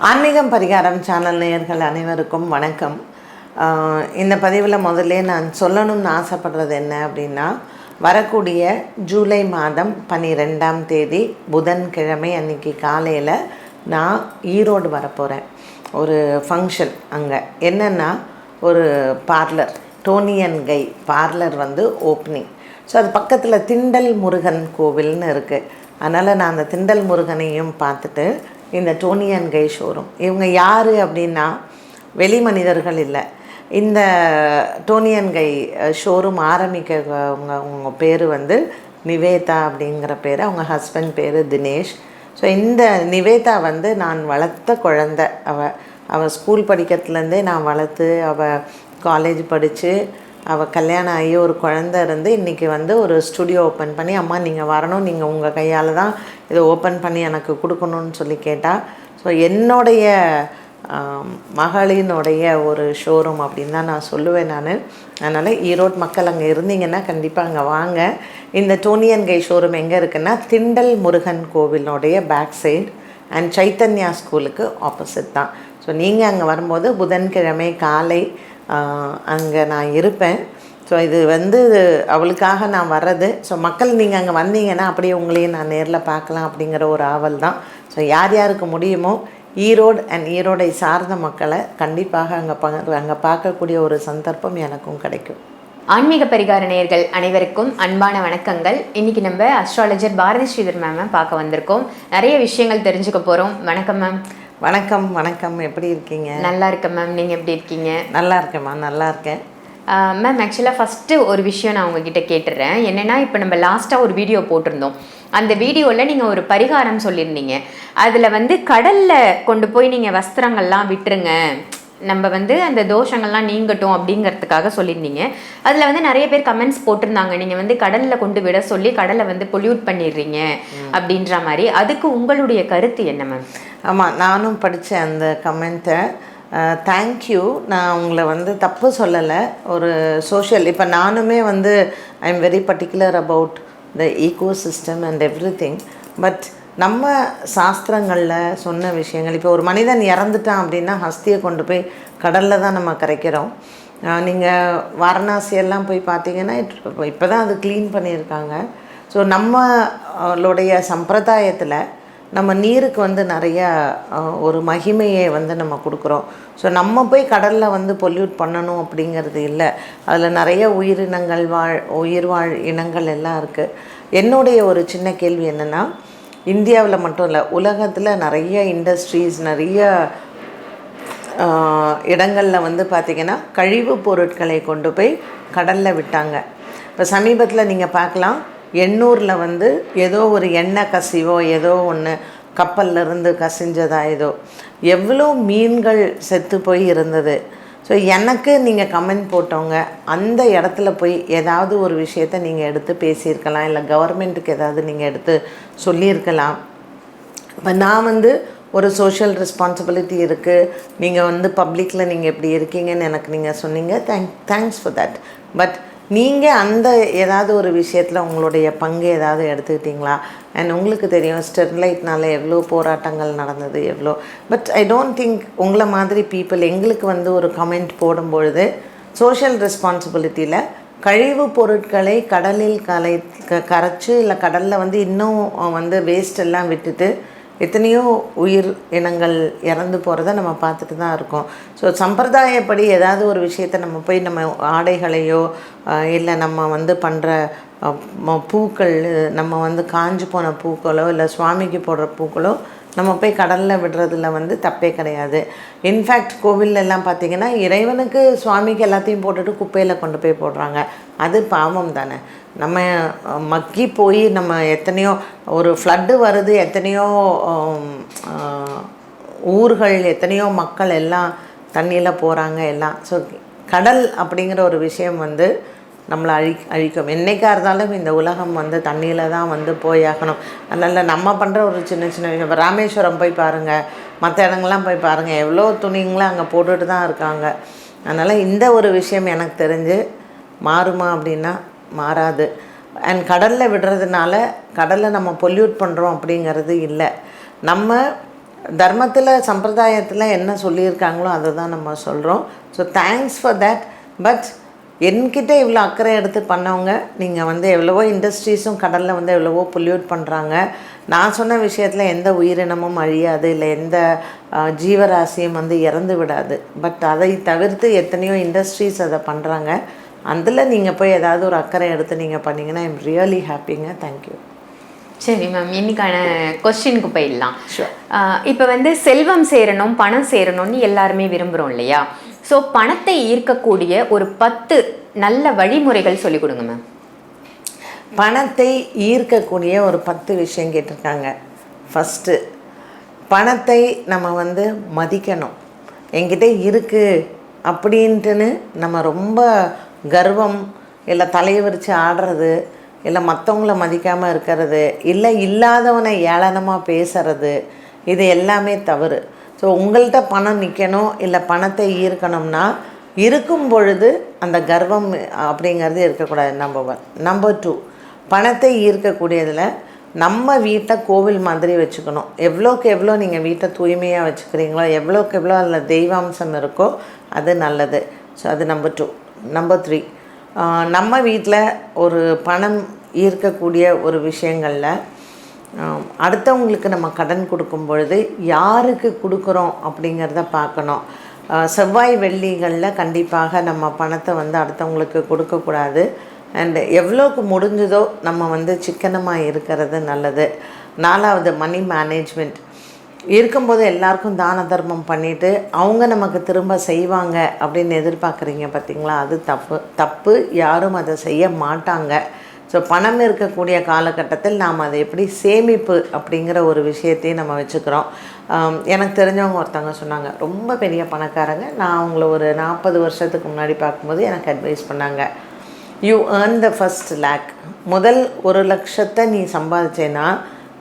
ஆன்மீகம் பரிகாரம் சேனல் நேயர்கள் அனைவருக்கும் வணக்கம். இந்த பதிவில் முதல்ல நான் சொல்லணும்னு ஆசைப்படுறது என்ன அப்படின்னா, வரக்கூடிய ஜூலை மாதம் 12ஆம் தேதி புதன்கிழமை அன்றைக்கி காலையில் நான் ஈரோடு வரப்போகிறேன். ஒரு ஃபங்க்ஷன். அங்கே என்னென்னா, ஒரு parlour, Toni and Guy parlour opening. So அது பக்கத்தில் திண்டல் முருகன் கோவில்னு இருக்குது. அதனால் நான் அந்த திண்டல் முருகனையும் பார்த்துட்டு இந்த டோனி அண்ட் கை ஷோரூம், இவங்க யார் அப்படின்னா வெளி மனிதர்கள் இல்லை. இந்த டோனி அண்ட் கை ஷோரூம் ஆரம்பிக்க பேர் நிவேதா அப்படிங்கிற பேர், அவங்க ஹஸ்பண்ட் பேர் தினேஷ். ஸோ இந்த நிவேதா நான் வளர்த்த குழந்தை. அவள் ஸ்கூல் படிக்கிறதுலேருந்தே நான் வளர்த்து, அவள் காலேஜ் படித்து, அவள் கல்யாணம் ஆகி ஒரு குழந்தை இருந்து இன்றைக்கி ஒரு ஸ்டுடியோ ஓப்பன் பண்ணி, அம்மா நீங்கள் வரணும், நீங்கள் உங்கள் கையால் தான் இதை ஓப்பன் பண்ணி எனக்கு கொடுக்கணும்னு சொல்லி கேட்டால். ஸோ என்னுடைய மகளினுடைய ஒரு ஷோரூம் அப்படின்னு தான் நான் சொல்லுவேன் நான். அதனால் ஈரோடு மக்கள் அங்கே இருந்தீங்கன்னா கண்டிப்பாக அங்கே வாங்க. இந்த டோனி அண்ட் கை ஷோரூம் எங்கே இருக்குன்னா, திண்டல் முருகன் கோவிலுடைய பேக் சைடு அண்ட் சைத்தன்யா ஸ்கூலுக்கு ஆப்போசிட் தான். ஸோ நீங்கள் அங்கே வரும்போது புதன்கிழமை காலை அங்கே நான் இருப்பேன். ஸோ இது அவளுக்காக நான் வர்றது. ஸோ மக்கள் நீங்கள் அங்கே வந்தீங்கன்னா அப்படியே உங்களையும் நான் நேரில் பார்க்கலாம் அப்படிங்கிற ஒரு ஆவல் தான். ஸோ யார் யாருக்கு முடியுமோ ஈரோடு அண்ட் ஈரோடை சார்ந்த மக்களை கண்டிப்பாக அங்கே பார்க்கக்கூடிய ஒரு சந்தர்ப்பம் எனக்கும் கிடைக்கும். ஆன்மீக பரிகார நேயர்கள் அனைவருக்கும் அன்பான வணக்கங்கள். இன்றைக்கி நம்ம அஸ்ட்ராலஜர் பாரதி ஸ்ரீதர் மேமை பார்க்க வந்திருக்கோம். நிறைய விஷயங்கள் தெரிஞ்சுக்க போகிறோம். வணக்கம் மேம். வணக்கம் வணக்கம். எப்படி இருக்கீங்க? நல்லா இருக்கேன் மேம். நீங்கள் எப்படி இருக்கீங்க? நல்லா இருக்கேம்மா, நல்லா இருக்கேன் மேம். ஆக்சுவலாக ஃபஸ்ட்டு ஒரு விஷயம் நான் உங்ககிட்ட கேட்டுடுறேன். என்னென்னா, இப்போ நம்ம லாஸ்ட்டாக ஒரு வீடியோ போட்டிருந்தோம். அந்த வீடியோவில் நீங்கள் ஒரு பரிகாரம் சொல்லியிருந்தீங்க. அதில் கடலில் கொண்டு போய் நீங்கள் வஸ்திரங்கள்லாம் விட்டுருங்க, நம்ம அந்த தோஷங்கள்லாம் நீங்கட்டும் அப்படிங்கிறதுக்காக சொல்லியிருந்தீங்க. அதில் நிறைய பேர் கமெண்ட்ஸ் போட்டிருந்தாங்க, நீங்கள் கடலில் கொண்டு விட சொல்லி கடலை பொல்யூட் பண்ணிடுறீங்க அப்படின்ற மாதிரி. அதுக்கு உங்களுடைய கருத்து என்ன மேம்? ஆமாம், நானும் படித்தேன் அந்த கமெண்ட்டை. தேங்க்யூ. நான் உங்களை தப்பு சொல்லலை. ஒரு சோஷியல், இப்போ நானுமே I am very particular about the ecosystem and every thing. But நம்ம சாஸ்திரங்களில் சொன்ன விஷயங்கள், இப்போ ஒரு மனிதன் இறந்துட்டான் அப்படின்னா ஹஸ்தியை கொண்டு போய் கடலில் தான் நம்ம கரைக்கிறோம். நீங்கள் வாரணாசியெல்லாம் போய் பார்த்தீங்கன்னா இப்போ தான் அது க்ளீன் பண்ணியிருக்காங்க. ஸோ நம்மளுடைய சம்பிரதாயத்தில் நம்ம நீருக்கு நிறையா ஒரு மகிமையை நம்ம கொடுக்குறோம். ஸோ நம்ம போய் கடலில் பொல்யூட் பண்ணணும் அப்படிங்கிறது இல்லை. அதில் நிறைய உயிர் வாழ் இனங்கள் எல்லாம் இருக்குது. என்னுடைய ஒரு சின்ன கேள்வி என்னென்னா, இந்தியாவில் மட்டும் இல்லை, உலகத்தில் நிறைய இண்டஸ்ட்ரீஸ், நிறைய இடங்களில் பார்த்திங்கன்னா கழிவுப் பொருட்களை கொண்டு போய் கடலில் விட்டாங்க. இப்போ சமீபத்தில் நீங்கள் பார்க்கலாம், எண்ணூரில் ஏதோ ஒரு எண்ணெய் கசிவோ ஏதோ ஒன்று கப்பல்லிருந்து கசிஞ்சதா ஏதோ, எவ்வளோ மீன்கள் செத்து போய் இருந்தது. ஸோ எனக்கு நீங்கள் கமெண்ட் போட்டவங்க அந்த இடத்துல போய் ஏதாவது ஒரு விஷயத்தை நீங்கள் எடுத்து பேசியிருக்கலாம், இல்லை கவர்மெண்ட்டுக்கு ஏதாவது நீங்கள் எடுத்து சொல்லியிருக்கலாம். இப்போ நான் ஒரு சோஷியல் ரெஸ்பான்சிபிலிட்டி இருக்குது, நீங்கள் பப்ளிக்கில் நீங்கள் எப்படி இருக்கீங்கன்னு எனக்கு நீங்கள் சொன்னீங்க. Thanks for that. பட் நீங்கள் அந்த ஏதாவது ஒரு விஷயத்தில் உங்களுடைய பங்கு ஏதாவது எடுத்துக்கிட்டிங்களா? அண்ட் உங்களுக்கு தெரியும் ஸ்டெர்லைட்னால எவ்வளோ போராட்டங்கள் நடந்தது, எவ்வளோ. பட் ஐ டோன்ட் திங்க் உங்களை மாதிரி பீப்புள் எங்களுக்கு ஒரு கமெண்ட் போடும்பொழுது சோஷியல் ரெஸ்பான்சிபிலிட்டியில் கழிவு பொருட்களை கடலில் கரைச்சி, இல்லை கடலில் இன்னும் வேஸ்ட் எல்லாம் விட்டுட்டு எத்தனையோ உயிர் இனங்கள் இறந்து போகிறத நம்ம பார்த்துட்டு தான் இருக்கோம். ஸோ சம்பிரதாயப்படி ஏதாவது ஒரு விஷயத்தை நம்ம போய் நம்ம ஆடைகளையோ இல்லை நம்ம பண்ணுற பூக்கள், நம்ம காஞ்சு போன பூக்களோ இல்லை சுவாமிக்கு போடுற பூக்களோ நம்ம போய் கடலில் விடுறதுல தப்பே கிடையாது. இன்ஃபேக்ட் கோவிலெல்லாம் பார்த்திங்கன்னா இறைவனுக்கு சுவாமிக்கு எல்லாத்தையும் போட்டுட்டு குப்பையில் கொண்டு போய் போடுறாங்க. அது பாவம் தானே. நம்ம மக்கி போய் நம்ம எத்தனையோ ஒரு ஃப்ளட்டு வருது, எத்தனையோ ஊர்கள், எத்தனையோ மக்கள் எல்லாம் தண்ணியில் போகிறாங்க எல்லாம். ஸோ கடல் அப்படிங்கிற ஒரு விஷயம் நம்மளை அழிக்கும். என்றைக்காக இருந்தாலும் இந்த உலகம் தண்ணியில் தான் போயாகணும். அதனால் நம்ம பண்ணுற ஒரு சின்ன சின்ன விஷயம், இப்போ ராமேஸ்வரம் போய் பாருங்கள், மற்ற இடங்கள்லாம் போய் பாருங்கள், எவ்வளோ துணிங்களாம் அங்கே போட்டுட்டு தான் இருக்காங்க. அதனால் இந்த ஒரு விஷயம் எனக்கு தெரிஞ்சு மாறுமா அப்படின்னா மாறாது. அண்ட் கடலில் விடுறதுனால கடலை நம்ம பொல்யூட் பண்ணுறோம் அப்படிங்கிறது இல்லை. நம்ம தர்மத்தில் சம்பிரதாயத்தில் என்ன சொல்லியிருக்காங்களோ அதை தான் நம்ம சொல்கிறோம். So thanks for that. But என்கிட்ட இவ்வளோ அக்கறை எடுத்து பண்ணவங்க, நீங்கள் வந்து எவ்வளவோ இண்டஸ்ட்ரீஸும் கடலில் வந்து எவ்வளவோ பொல்யூட் பண்ணுறாங்க. நான் சொன்ன விஷயத்தில் எந்த உயிரினமும் அழியாது, இல்லை எந்த ஜீவராசியும் வந்து இறந்து விடாது. பட் அதை தவிர்த்து எத்தனையோ இண்டஸ்ட்ரீஸ் அதை பண்ணுறாங்க. அதில் நீங்கள் போய் ஏதாவது ஒரு அக்கறை எடுத்து நீங்கள் பண்ணிங்கன்னா ஐ எம் ரியலி ஹாப்பிங்க. தேங்க்யூ. சரி மேம், இன்னைக்கான கொஸ்டினுக்கு போயிடலாம். இப்போ வந்து செல்வம் சேரணும், பணம் சேரணும்னு எல்லாருமே விரும்புகிறோம் இல்லையா? ஸோ பணத்தை ஈர்க்கக்கூடிய ஒரு 10 நல்ல வழிமுறைகள் சொல்லிக் கொடுங்க மேம். பணத்தை ஈர்க்கக்கூடிய ஒரு 10 விஷயம் கேட்டிருக்காங்க. ஃபஸ்ட்டு, பணத்தை நம்ம வந்து மதிக்கணும். என்கிட்ட இருக்குது அப்படின்ட்டுன்னு நம்ம ரொம்ப கர்வம், இல்லை தலையை விரித்து ஆடுறது, இல்லை மற்றவங்கள மதிக்காமல் இருக்கிறது, இல்லை இல்லாதவனை ஏளனமாக பேசுறது, இது எல்லாமே தவறு. ஸோ உங்கள்கிட்ட பணம் நிற்கணும், இல்லை பணத்தை ஈர்க்கணும்னா இருக்கும் பொழுது அந்த கர்வம் அப்படிங்கிறது இருக்கக்கூடாது. நம்பர் 1. நம்பர் 2, பணத்தை ஈர்க்கக்கூடியதில் நம்ம வீட்டை கோவில் மாதிரி வச்சுக்கணும். எவ்வளோக்கு எவ்வளோ நீங்கள் வீட்டை தூய்மையாக வச்சுக்கிறீங்களோ, எவ்வளோக்கு எவ்வளோ அதில் தெய்வாம்சம் இருக்கோ அது நல்லது. ஸோ அது நம்பர் 2. நம்பர் 3, நம்ம வீட்டில் ஒரு பணம் ஈர்க்கக்கூடிய ஒரு விஷயங்களில் அடுத்தவங்களுக்கு நம்ம கடன் கொடுக்கும் பொழுது யாருக்கு கொடுக்குறோம் அப்படிங்கிறத பார்க்கணும். செவ்வாய் வெள்ளிகளில் கண்டிப்பாக நம்ம பணத்தை வந்து அடுத்தவங்களுக்கு கொடுக்கக்கூடாது. அண்டு எவ்வளோக்கு முடிஞ்சதோ நம்ம வந்து சிக்கனமாக இருக்கிறது நல்லது. 4வது, மணி மேனேஜ்மெண்ட். இருக்கும்போது எல்லாருக்கும் தான தர்மம் பண்ணிவிட்டு அவங்க நமக்கு திரும்ப செய்வாங்க அப்படின்னு எதிர்பார்க்குறீங்க பார்த்தீங்களா? அது தப்பு. யாரும் அதை செய்ய மாட்டாங்க. ஸோ பணம் இருக்கக்கூடிய காலகட்டத்தில் நாம் அதை எப்படி சேமிப்பு அப்படிங்கிற ஒரு விஷயத்தையும் நம்ம வச்சுக்கிறோம். எனக்கு தெரிஞ்சவங்க ஒருத்தவங்க சொன்னாங்க, ரொம்ப பெரிய பணக்காரங்க. நான் அவங்கள ஒரு 40 வருஷத்துக்கு முன்னாடி பார்க்கும்போது எனக்கு அட்வைஸ் பண்ணாங்க, you earn the first lakh. முதல் 1 லட்சத்தை நீ சம்பாதிச்சேன்னா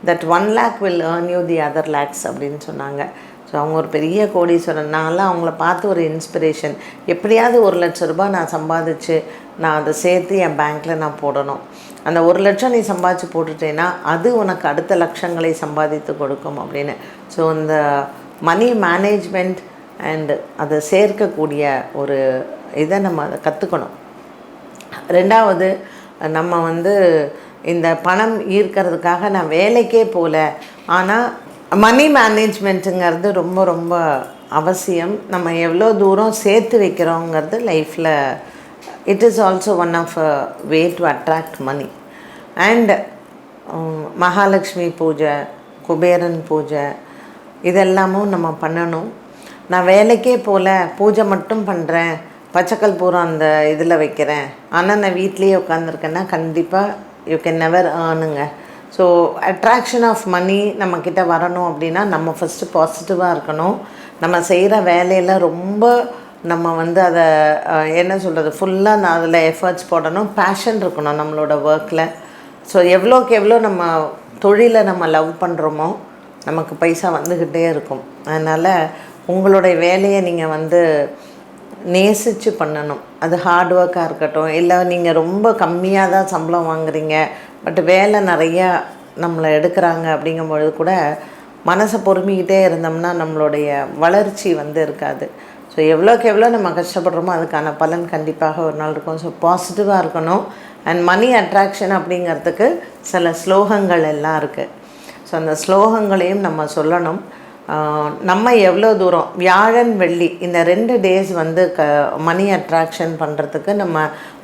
that 1 lakh will earn you the other lakhs அப்படின்னு சொன்னாங்க. ஸோ அவங்க ஒரு பெரிய கோடீஸ்வரன். நான்லாம் அவங்கள பார்த்து ஒரு இன்ஸ்பிரேஷன். எப்படியாவது 1 லட்ச ரூபாய் நான் சம்பாதிச்சு நான் அதை சேர்த்து என் பேங்க்கில் நான் போடணும். அந்த 1 லட்சம் நீ சம்பாதிச்சு போட்டுட்டேன்னா அது உனக்கு அடுத்த லட்சங்களை சம்பாதித்து கொடுக்கும் அப்படின்னு. ஸோ இந்த மணி மேனேஜ்மெண்ட் அண்டு அதை சேர்க்கக்கூடிய ஒரு இதை நம்ம அதை கற்றுக்கணும். 2வது, நம்ம வந்து இந்த பணம் ஈர்க்கிறதுக்காக நான் வேலைக்கே போகல, ஆனால் மணி மேனேஜ்மெண்ட்டுங்கிறது ரொம்ப ரொம்ப அவசியம். நம்ம எவ்வளோ தூரம் சேர்த்து வைக்கிறோங்கிறது லைஃப்பில் it is also one of a way to attract money. And Mahalakshmi பூஜை, குபேரன் பூஜை, இதெல்லாமும் நம்ம பண்ணணும். நான் வேலைக்கே போகல, பூஜை மட்டும் பண்ணுறேன், பச்சைக்கல் பூரம் அந்த இதில் வைக்கிறேன், ஆனால் நான் வீட்லேயே உட்காந்துருக்கேன்னா கண்டிப்பாக யூ கேன் நெவர் ஏர்னுங்க. ஸோ அட்ராக்ஷன் ஆஃப் மணி நம்மக்கிட்ட வரணும் அப்படின்னா நம்ம ஃபஸ்ட்டு பாசிட்டிவாக இருக்கணும். நம்ம செய்கிற வேலையில் ரொம்ப நம்ம வந்து அதை என்ன சொல்கிறது, ஃபுல்லாக நான் அதில் எஃபர்ட்ஸ் போடணும். பேஷன் இருக்கணும் நம்மளோட ஒர்க்கில். ஸோ எவ்வளோக்கு எவ்வளோ நம்ம தொழிலை நம்ம லவ் பண்ணுறோமோ நமக்கு பைசா வந்துக்கிட்டே இருக்கும். அதனால் உங்களுடைய வேலையை நீங்கள் வந்து நேசித்து பண்ணணும். அது ஹார்ட் ஒர்க்காக இருக்கட்டும், இல்லை நீங்கள் ரொம்ப கம்மியாக தான் சம்பளம் வாங்குறீங்க பட் வேலை நிறையா நம்மளை எடுக்கிறாங்க அப்படிங்கும்பொழுது கூட மனசை பொறுமிக்கிட்டே இருந்தோம்னா நம்மளுடைய வளர்ச்சி வந்து இருக்காது. ஸோ எவ்வளோக்கு எவ்வளோ நம்ம கஷ்டப்படுறோமோ அதுக்கான பலன் கண்டிப்பாக ஒரு நாள் இருக்கும். ஸோ பாசிட்டிவாக இருக்கணும். அண்ட் மணி அட்ராக்ஷன் அப்படிங்கிறதுக்கு சில ஸ்லோகங்கள் எல்லாம் இருக்குது. ஸோ அந்த ஸ்லோகங்களையும் நம்ம சொல்லணும். நம்ம எவ்வளோ தூரம் வியாழன் வெள்ளி இந்த 2 டேஸ் வந்து மணி அட்ராக்ஷன் பண்ணுறதுக்கு நம்ம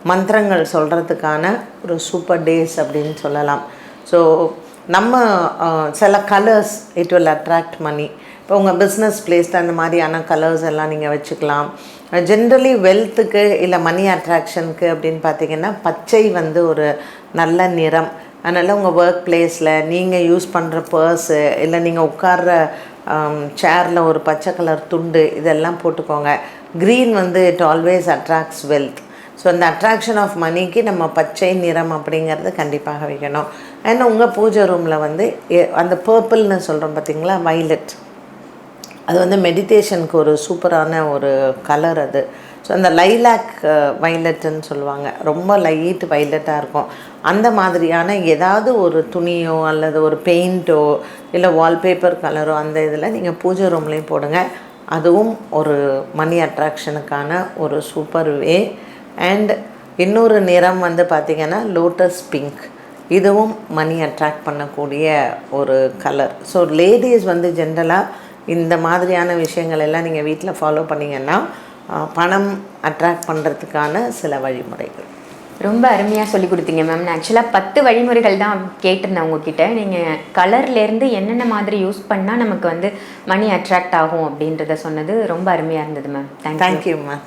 மந்திரங்கள் சொல்கிறதுக்கான ஒரு சூப்பர் டேஸ் அப்படின்னு சொல்லலாம். ஸோ நம்ம சில colours it will attract money. இப்போ உங்கள் பிஸ்னஸ் பிளேஸில் அந்த மாதிரியான கலர்ஸ் எல்லாம் நீங்கள் வச்சுக்கலாம். ஜென்ரலி வெல்த்துக்கு இல்லை மணி அட்ராக்ஷனுக்கு அப்படின்னு பார்த்திங்கன்னா பச்சை வந்து ஒரு நல்ல நிறம். அதனால் உங்கள் ஒர்க் பிளேஸில் நீங்கள் யூஸ் பண்ணுற பர்ஸு இல்லை நீங்கள் உட்கார்ற சேரில் ஒரு பச்சை கலர் துண்டு இதெல்லாம் போட்டுக்கோங்க. க்ரீன் வந்து it always attracts wealth. So அந்த அட்ராக்ஷன் ஆஃப் மணிக்கு நம்ம பச்சை நிறம் அப்படிங்கிறது கண்டிப்பாக வைக்கணும். அண்ட் உங்கள் பூஜை ரூமில் வந்து அந்த பர்பிள்னு சொல்கிறோம் பார்த்திங்களா, வைலட், அது வந்து மெடிடேஷனுக்கு ஒரு சூப்பரான ஒரு கலர் அது. ஸோ அந்த லைலாக் வைலட்டுன்னு சொல்லுவாங்க, ரொம்ப லைட் வைலட்டாக இருக்கும். அந்த மாதிரியான ஏதாவது ஒரு துணியோ அல்லது ஒரு பெயிண்ட்டோ இல்லை வால்பேப்பர் கலரோ அந்த இதில் நீங்கள் பூஜை ரூம்லேயும் போடுங்க. அதுவும் ஒரு மணி அட்ராக்ஷனுக்கான ஒரு சூப்பர் வே. அண்ட் இன்னொரு நிறம் வந்து பார்த்திங்கன்னா லோட்டஸ் பிங்க், இதுவும் மணி அட்ராக்ட் பண்ணக்கூடிய ஒரு கலர். ஸோ லேடிஸ் வந்து ஜென்ரலாக இந்த மாதிரியான விஷயங்கள் எல்லாம் நீங்கள் வீட்டில் ஃபாலோ பண்ணிங்கன்னா பணம் அட்ராக்ட் பண்ணுறதுக்கான சில வழிமுறைகள். ரொம்ப அருமையாக சொல்லி கொடுத்தீங்க மேம். நான் ஆக்சுவலாக 10 வழிமுறைகள் தான் கேட்டிருந்தேன் உங்ககிட்ட. நீங்கள் கலர்லேருந்து என்னென்ன மாதிரி யூஸ் பண்ணால் நமக்கு வந்து மணி அட்ராக்ட் ஆகும் அப்படின்றத சொன்னது ரொம்ப அருமையாக இருந்தது மேம். தேங்க்யூம்மா.